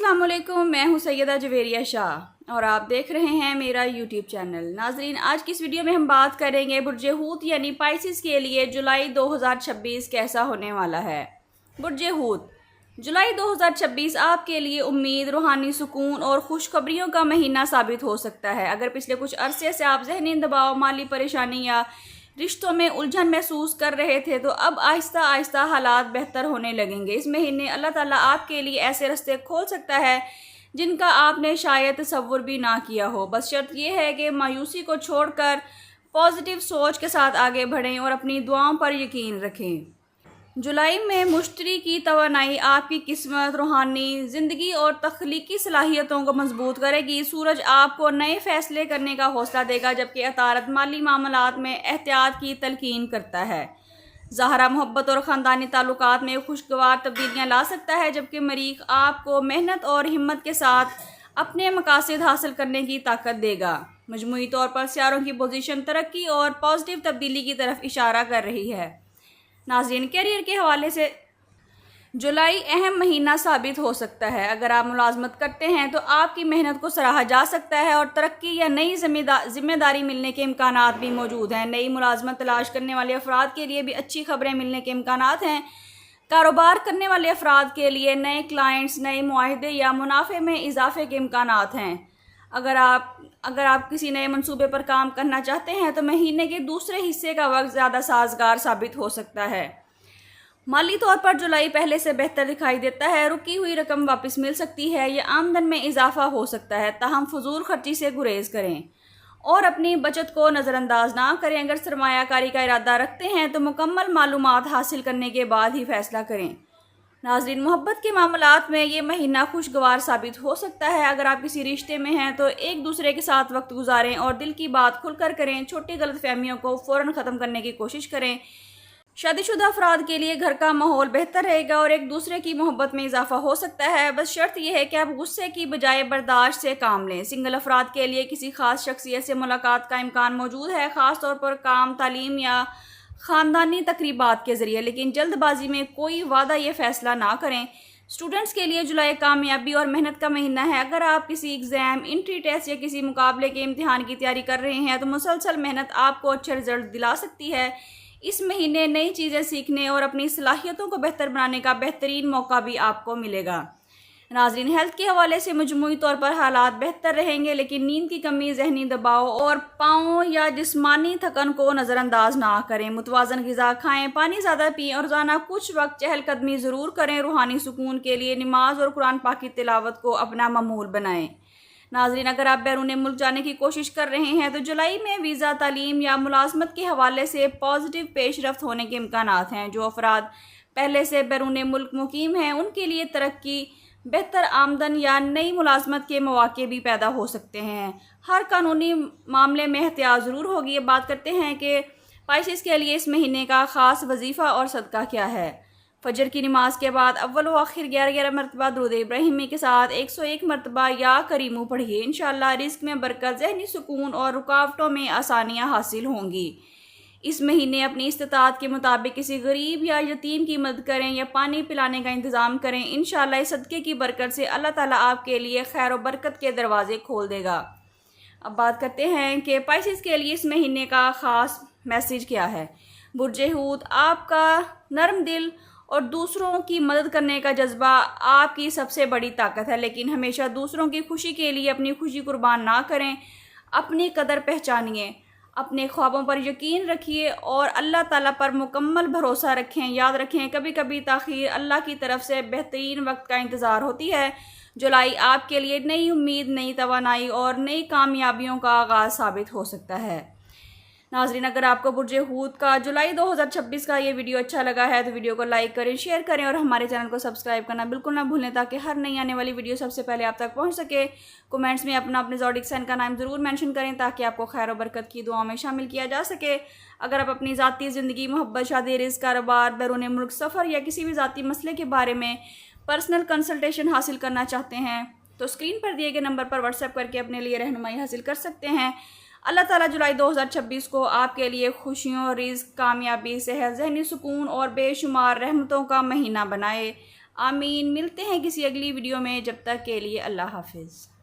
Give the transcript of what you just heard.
अस्सलाम वालेकुम, मैं हूं सैयदा जवेरिया शाह और आप देख रहे हैं मेरा यूट्यूब चैनल। नाजरीन, आज की इस वीडियो में हम बात करेंगे बुर्ज हूत यानी पाइसिस के लिए जुलाई 2026 कैसा होने वाला है। बुर्ज हूत, जुलाई 2026 आपके लिए उम्मीद, रूहानी सुकून और खुशखबरियों का महीना साबित हो सकता है। अगर पिछले कुछ अरसे से आप ज़हनी दबाव, माली परेशानी या रिश्तों में उलझन महसूस कर रहे थे तो अब आहिस्ता आहिस्ता हालात बेहतर होने लगेंगे। इस महीने अल्लाह ताला आपके लिए ऐसे रास्ते खोल सकता है जिनका आपने शायद तसव्वुर भी ना किया हो। बस शर्त यह है कि मायूसी को छोड़कर पॉजिटिव सोच के साथ आगे बढ़ें और अपनी दुआओं पर यकीन रखें। जुलाई में मुश्तरी की तवानाई आपकी किस्मत, रूहानी ज़िंदगी और तख्लीकी सलाहियतों को मजबूत करेगी। सूरज आपको नए फैसले करने का हौसला देगा, जबकि अतारत माली मामलात में एहतियात की तलकीन करता है। ज़हरा मोहब्बत और ख़ानदानी ताल्लुकात में खुशगवार तब्दीलियाँ ला सकता है, जबकि मरीख आपको मेहनत और हिम्मत के साथ अपने मकासद हासिल करने की ताकत देगा। मजमूई तौर पर सियारों की पोजीशन तरक्की और पॉजिटिव तब्दीली की तरफ इशारा कर रही है। नाज़रीन, कैरियर के हवाले से जुलाई अहम महीना साबित हो सकता है। अगर आप मुलाजमत करते हैं तो आपकी मेहनत को सराहा जा सकता है और तरक्की या नई जिम्मेदारी मिलने के इम्कानात भी मौजूद हैं। नई मुलाजमत तलाश करने वाले अफराद के लिए भी अच्छी खबरें मिलने के इम्कानात हैं। कारोबार करने वाले अफराद के लिए नए क्लाइंट्स, नए मुआहदे या मुनाफे में इजाफे के इम्कानात हैं। अगर आप किसी नए मंसूबे पर काम करना चाहते हैं तो महीने के दूसरे हिस्से का वक्त ज़्यादा साजगार साबित हो सकता है। माली तौर पर जुलाई पहले से बेहतर दिखाई देता है। रुकी हुई रकम वापस मिल सकती है या आमदन में इजाफा हो सकता है। ताहम फजूल खर्ची से गुरेज करें और अपनी बचत को नज़रअंदाज ना करें। अगर सरमायाकारी का इरादा रखते हैं तो मुकम्मल मालूमात हासिल करने के बाद ही फैसला करें। नाज़रीन, मोहब्बत के मामलात में ये महीना खुशगवार साबित हो सकता है। अगर आप किसी रिश्ते में हैं तो एक दूसरे के साथ वक्त गुजारें और दिल की बात खुलकर करें। छोटी गलतफहमियों को फ़ौरन ख़त्म करने की कोशिश करें। शादीशुदा अफराद के लिए घर का माहौल बेहतर रहेगा और एक दूसरे की मोहब्बत में इजाफा हो सकता है। बस शर्त यह है कि आप गुस्से की बजाय बर्दाश्त से काम लें। सिंगल अफराद के लिए किसी खास शख्सियत से मुलाकात का इम्कान मौजूद है, ख़ास तौर पर काम, तालीम या ख़ानदानी तकरीबात के ज़रिए, लेकिन जल्दबाजी में कोई वादा ये फ़ैसला ना करें। स्टूडेंट्स के लिए जुलाई कामयाबी और मेहनत का महीना है। अगर आप किसी एग्ज़ाम, इंट्री टेस्ट या किसी मुकाबले के इम्तिहान की तैयारी कर रहे हैं तो मुसलसल मेहनत आपको अच्छे रिजल्ट दिला सकती है। इस महीने नई चीज़ें सीखने और अपनी सलाहियतों को बेहतर बनाने का बेहतरीन मौका भी आपको मिलेगा। नाज़रीन, हेल्थ के हवाले से मजमूई तौर पर हालात बेहतर रहेंगे, लेकिन नींद की कमी, जहनी दबाव और पाँव या जिस्मानी थकन को नज़रअंदाज ना करें। मुतवाज़न ग़िज़ा खाएं, पानी ज़्यादा पिएं और रोज़ाना कुछ वक्त चहलकदमी ज़रूर करें। रूहानी सुकून के लिए नमाज और कुरान पाक की तिलावत को अपना मामूल बनाएं। नाज़रीन, अगर आप बैरून मुल्क जाने की कोशिश कर रहे हैं तो जुलाई में वीज़ा, तालीम या मुलाजमत के हवाले से पॉजिटिव पेशरफ्त होने के इम्कानात हैं। जो अफराद पहले से बैरून मुल्क मुकीम हैं उनके लिए तरक्की, बेहतर आमदन या नई मुलाजमत के मौके भी पैदा हो सकते हैं। हर कानूनी मामले में एहतियात ज़रूर होगी। अब बात करते हैं कि पाइसिस के लिए इस महीने का ख़ास वजीफ़ा और सदका क्या है। फजर की नमाज के बाद अव्वल व आखिर 11 मरतबा दुरूद इब्राहिमी के साथ 101 मरतबा या करीमू पढ़िए। इंशाअल्लाह रिज़्क़ में बरकत, ज़हनी सुकून और रुकावटों में आसानियाँ हासिल होंगी। इस महीने अपनी इस्तिताअत के मुताबिक किसी गरीब या यतीम की मदद करें या पानी पिलाने का इंतज़ाम करें। इंशाअल्लाह इस सदक़े की बरकत से अल्लाह ताला आपके लिए खैर और बरकत के दरवाज़े खोल देगा। अब बात करते हैं कि पाइसिस के लिए इस महीने का ख़ास मैसेज क्या है। बुर्ज हूत, आपका नरम दिल और दूसरों की मदद करने का जज्बा आपकी सबसे बड़ी ताकत है, लेकिन हमेशा दूसरों की खुशी के लिए अपनी खुशी कुर्बान ना करें। अपनी कदर पहचानिए, अपने ख्वाबों पर यकीन रखिए और अल्लाह ताला पर मुकम्मल भरोसा रखें। याद रखें, कभी कभी ताख़ीर अल्लाह की तरफ से बेहतरीन वक्त का इंतज़ार होती है। जुलाई आपके लिए नई उम्मीद, नई तवानाई और नई कामयाबियों का आगाज़ साबित हो सकता है। नाज़रीन, अगर आपको बुर्ज हूत का जुलाई 2026 का ये वीडियो अच्छा लगा है तो वीडियो को लाइक करें, शेयर करें और हमारे चैनल को सब्सक्राइब करना बिल्कुल ना भूलें ताकि हर नई आने वाली वीडियो सबसे पहले आप तक पहुंच सके। कमेंट्स में अपने ज़ोडिक साइन का नाम ज़रूर मेंशन करें ताकि आपको खैर और बरकत की दुआओं में शामिल किया जा सके। अगर आप अपनी ज़ाती ज़िंदगी, मोहब्बत, शादी, रिज़्क़, कारोबार, बैरून मुल्क सफ़र या किसी भी ज़ाती मसले के बारे में पर्सनल कंसल्टेशन हासिल करना चाहते हैं तो स्क्रीन पर दिए गए नंबर पर व्हाट्सएप करके अपने लिए रहनुमाई हासिल कर सकते हैं। अल्लाह ताला जुलाई 2026 को आपके लिए खुशियों, रिज़्क़, कामयाबी, सेहत, ज़हनी सुकून और बेशुमार रहमतों का महीना बनाए। آمین۔ ملتے ہیں کسی اگلی ویڈیو میں، جب تک کے لیے اللہ حافظ۔